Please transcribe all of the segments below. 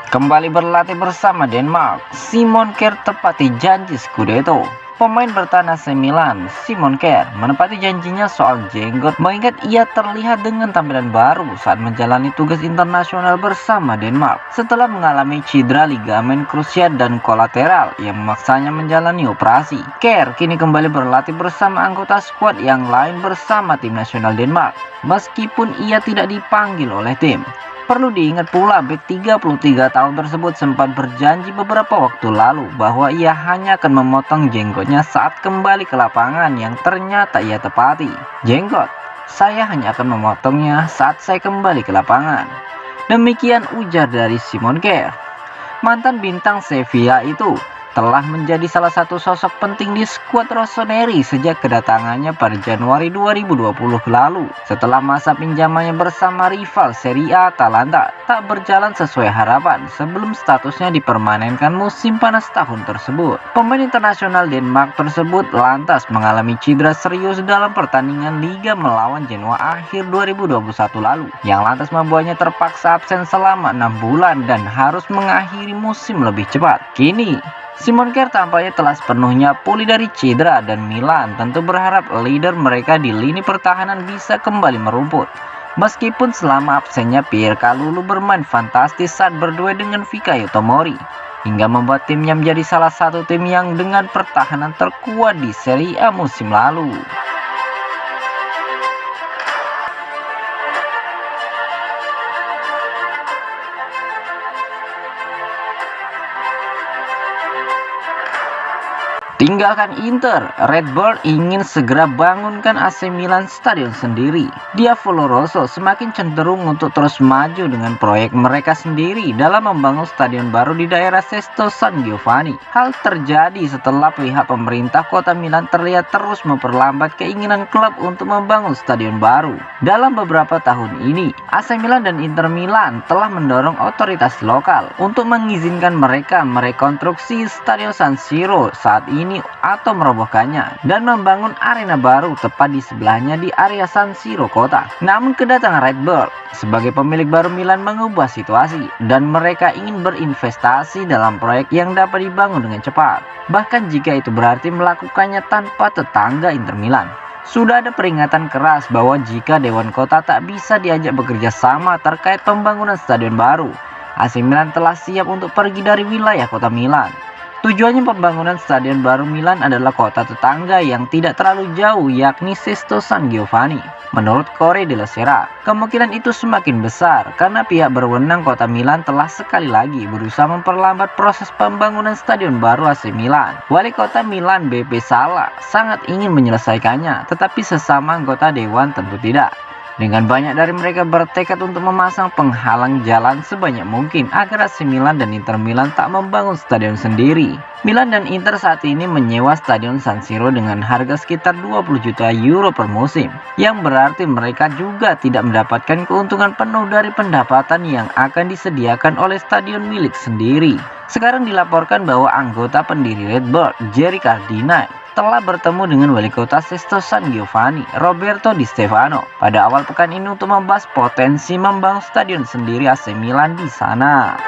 Kembali berlatih bersama Denmark, Simon Kjær tepati janji Scudetto. Pemain bertahan AC Milan, Simon Kjær, menepati janjinya soal jenggot mengingat ia terlihat dengan tampilan baru saat menjalani tugas internasional bersama Denmark setelah mengalami cedera ligamen krusiat dan kolateral yang memaksanya menjalani operasi. Kjær kini kembali berlatih bersama anggota skuad yang lain bersama tim nasional Denmark meskipun ia tidak dipanggil oleh tim. Perlu diingat pula, bek 33 tahun tersebut sempat berjanji beberapa waktu lalu bahwa ia hanya akan memotong jenggotnya saat kembali ke lapangan yang ternyata ia tepati. Jenggot, saya hanya akan memotongnya saat saya kembali ke lapangan. Demikian ujar dari Simon Kjær. Mantan bintang Sevilla itu telah menjadi salah satu sosok penting di skuad rossoneri sejak kedatangannya pada Januari 2020 lalu setelah masa pinjamannya bersama rival Serie A Atalanta tak berjalan sesuai harapan sebelum statusnya dipermanenkan musim panas tahun tersebut. Pemain internasional Denmark tersebut lantas mengalami cedera serius dalam pertandingan Liga melawan Genoa akhir 2021 lalu yang lantas membuatnya terpaksa absen selama 6 bulan dan harus mengakhiri musim lebih cepat. Kini Simon Kjær tampaknya telah sepenuhnya pulih dari cedera dan Milan tentu berharap leader mereka di lini pertahanan bisa kembali merumput. Meskipun selama absennya Pierre Kalulu bermain fantastis saat berdua dengan Fikayo Tomori hingga membuat timnya menjadi salah satu tim yang dengan pertahanan terkuat di Serie A musim lalu. Tinggalkan Inter, Red Bull ingin segera bangunkan AC Milan stadion sendiri. Diavolo Rosso semakin cenderung untuk terus maju dengan proyek mereka sendiri dalam membangun stadion baru di daerah Sesto San Giovanni. Hal terjadi setelah pihak pemerintah kota Milan terlihat terus memperlambat keinginan klub untuk membangun stadion baru. Dalam beberapa tahun ini, AC Milan dan Inter Milan telah mendorong otoritas lokal untuk mengizinkan mereka merekonstruksi Stadion San Siro saat ini atau merobohkannya dan membangun arena baru tepat di sebelahnya di area San Siro kota. Namun kedatangan Red Bull sebagai pemilik baru Milan mengubah situasi dan mereka ingin berinvestasi dalam proyek yang dapat dibangun dengan cepat, bahkan jika itu berarti melakukannya tanpa tetangga Inter Milan. Sudah ada peringatan keras bahwa jika Dewan Kota tak bisa diajak bekerja sama terkait pembangunan stadion baru, AC Milan telah siap untuk pergi dari wilayah kota Milan. Tujuannya pembangunan stadion baru Milan adalah kota tetangga yang tidak terlalu jauh, yakni Sesto San Giovanni. Menurut Corriere della Sera, kemungkinan itu semakin besar karena pihak berwenang kota Milan telah sekali lagi berusaha memperlambat proses pembangunan stadion baru AC Milan. Wali kota Milan BP Sala sangat ingin menyelesaikannya, tetapi sesama anggota dewan tentu tidak. Dengan banyak dari mereka bertekad untuk memasang penghalang jalan sebanyak mungkin agar AC Milan dan Inter Milan tak membangun stadion sendiri. Milan dan Inter saat ini menyewa stadion San Siro dengan harga sekitar 20 juta euro per musim, yang berarti mereka juga tidak mendapatkan keuntungan penuh dari pendapatan yang akan disediakan oleh stadion milik sendiri. Sekarang dilaporkan bahwa anggota pendiri Red Bull, Jerry Cardinale, telah bertemu dengan wali kota Sesto San Giovanni, Roberto Di Stefano, pada awal pekan ini untuk membahas potensi membangun stadion sendiri AC Milan di sana.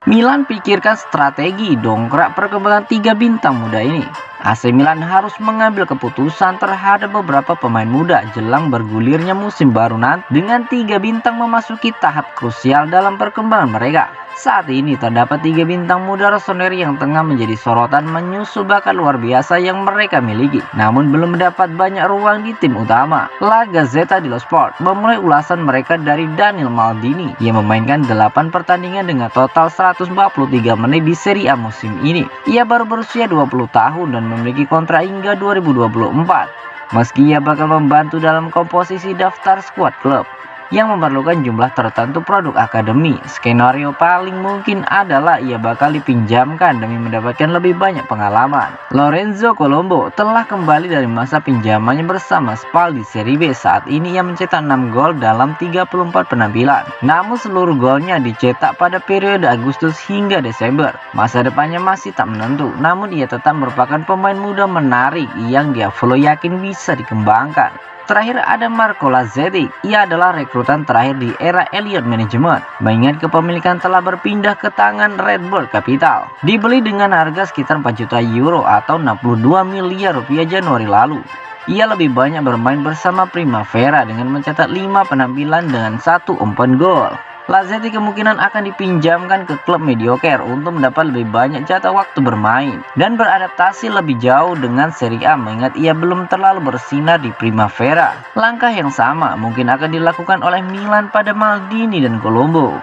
Milan pikirkan strategi dongkrak perkembangan 3 bintang muda ini. AC Milan harus mengambil keputusan terhadap beberapa pemain muda jelang bergulirnya musim baru nanti dengan 3 bintang memasuki tahap krusial dalam perkembangan mereka. Saat ini terdapat 3 bintang muda rossoneri yang tengah menjadi sorotan menyusul bakat luar biasa yang mereka miliki, namun belum mendapat banyak ruang di tim utama. La Gazzetta dello Sport memulai ulasan mereka dari Daniel Maldini yang memainkan 8 pertandingan dengan total 143 menit di Serie A musim ini. Ia baru berusia 20 tahun dan memiliki kontrak hingga 2024. Meski ia bakal membantu dalam komposisi daftar skuad klub yang memerlukan jumlah tertentu produk akademi, skenario paling mungkin adalah ia bakal dipinjamkan demi mendapatkan lebih banyak pengalaman. Lorenzo Colombo telah kembali dari masa pinjamannya bersama Spal di Serie B. Saat ini ia mencetak 6 gol dalam 34 penampilan. Namun seluruh golnya dicetak pada periode Agustus hingga Desember. Masa depannya masih tak menentu, namun ia tetap merupakan pemain muda menarik yang Diavolo yakin bisa dikembangkan. Terakhir ada Marco Lazetic. Ia adalah rekrutan terakhir di era Elliott Management. Mengingat kepemilikan telah berpindah ke tangan Red Bull Capital. Dibeli dengan harga sekitar 4 juta euro atau 62 miliar rupiah Januari lalu. Ia lebih banyak bermain bersama Primavera dengan mencetak 5 penampilan dengan 1 umpan gol. Lazetic kemungkinan akan dipinjamkan ke klub mediocre untuk mendapat lebih banyak jatah waktu bermain dan beradaptasi lebih jauh dengan Serie A, mengingat ia belum terlalu bersinar di Primavera. Langkah yang sama mungkin akan dilakukan oleh Milan pada Maldini dan Colombo.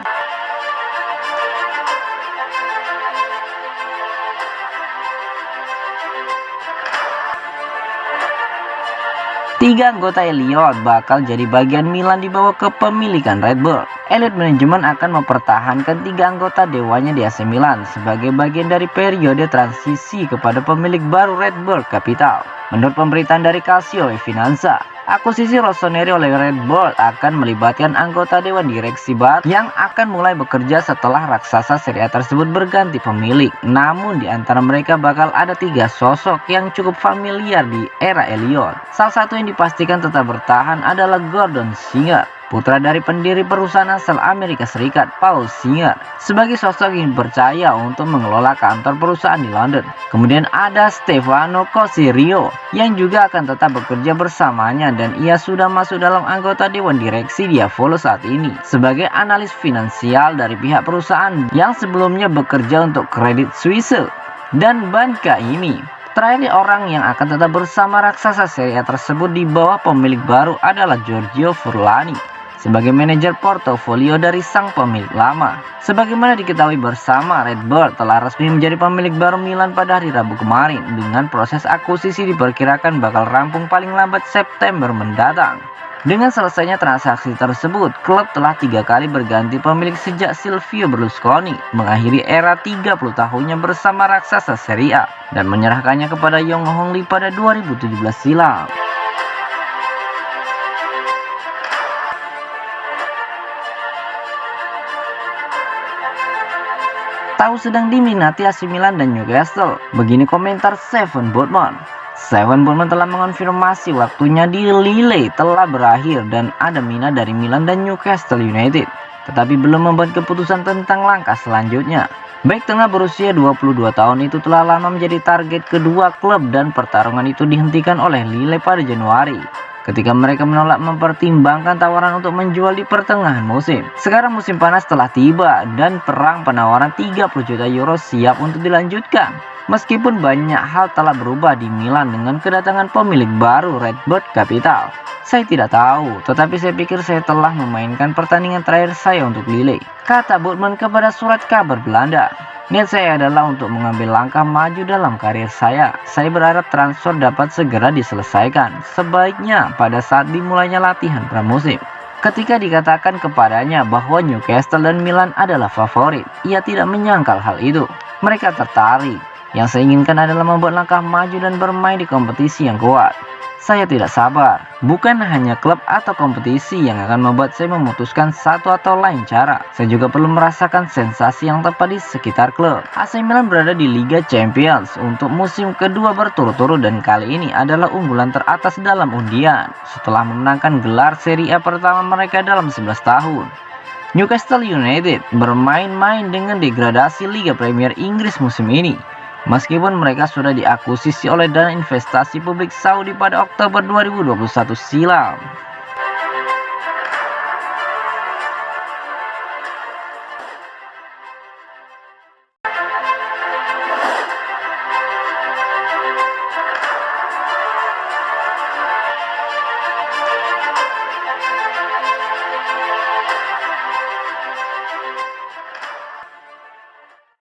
Tiga anggota Elliott bakal jadi bagian Milan di bawah kepemilikan Red Bull. Elliott Management akan mempertahankan 3 anggota dewanya di AC Milan sebagai bagian dari periode transisi kepada pemilik baru Red Bull Capital. Menurut pemberitaan dari Calcio e Finanza, akuisisi Rossoneri oleh Red Bull akan melibatkan anggota dewan direksi baru yang akan mulai bekerja setelah raksasa Serie A tersebut berganti pemilik. Namun di antara mereka bakal ada 3 sosok yang cukup familiar di era Elliott. Salah satu yang dipastikan tetap bertahan adalah Gordon Singer, putra dari pendiri perusahaan asal Amerika Serikat, Paul Singer, sebagai sosok yang dipercaya untuk mengelola kantor perusahaan di London. Kemudian ada Stefano Cosirio yang juga akan tetap bekerja bersamanya dan ia sudah masuk dalam anggota dewan direksi Diavolo saat ini sebagai analis finansial dari pihak perusahaan yang sebelumnya bekerja untuk Credit Suisse dan Banca ini. Terakhir orang yang akan tetap bersama raksasa Serie A tersebut di bawah pemilik baru adalah Giorgio Furlani sebagai manajer portofolio dari sang pemilik lama. Sebagaimana diketahui bersama, Red Bull telah resmi menjadi pemilik baru Milan pada hari Rabu kemarin dengan proses akuisisi diperkirakan bakal rampung paling lambat September mendatang. Dengan selesainya transaksi tersebut, klub telah 3 kali berganti pemilik sejak Silvio Berlusconi mengakhiri era 30 tahunnya bersama raksasa Serie A dan menyerahkannya kepada Yong Hong Lee pada 2017 silam. Tahu sedang diminati AC Milan dan Newcastle. Begini komentar Steven Boutman. Steven Boutman telah mengonfirmasi waktunya di Lille telah berakhir dan ada minat dari Milan dan Newcastle United, tetapi belum membuat keputusan tentang langkah selanjutnya. Baik tengah berusia 22 tahun itu telah lama menjadi target kedua klub dan pertarungan itu dihentikan oleh Lille pada Januari ketika mereka menolak mempertimbangkan tawaran untuk menjual di pertengahan musim. Sekarang musim panas telah tiba dan perang penawaran 30 juta euro siap untuk dilanjutkan. Meskipun banyak hal telah berubah di Milan dengan kedatangan pemilik baru Red Bull Capital. Saya tidak tahu, tetapi saya pikir saya telah memainkan pertandingan terakhir saya untuk Lille, kata Boutman kepada surat kabar Belanda. Niat saya adalah untuk mengambil langkah maju dalam karir saya. Saya berharap transfer dapat segera diselesaikan, sebaiknya pada saat dimulainya latihan pramusim. Ketika dikatakan kepadanya bahwa Newcastle dan Milan adalah favorit, ia tidak menyangkal hal itu. Mereka tertarik. Yang saya inginkan adalah membuat langkah maju dan bermain di kompetisi yang kuat. Saya tidak sabar. Bukan hanya klub atau kompetisi yang akan membuat saya memutuskan satu atau lain cara. Saya juga perlu merasakan sensasi yang tepat di sekitar klub. AC Milan berada di Liga Champions untuk musim kedua berturut-turut dan kali ini adalah unggulan teratas dalam undian setelah memenangkan gelar Serie A pertama mereka dalam 11 tahun. Newcastle United bermain-main dengan degradasi Liga Premier Inggris musim ini. Meskipun mereka sudah diakuisisi oleh dana investasi publik Saudi pada Oktober 2021 silam.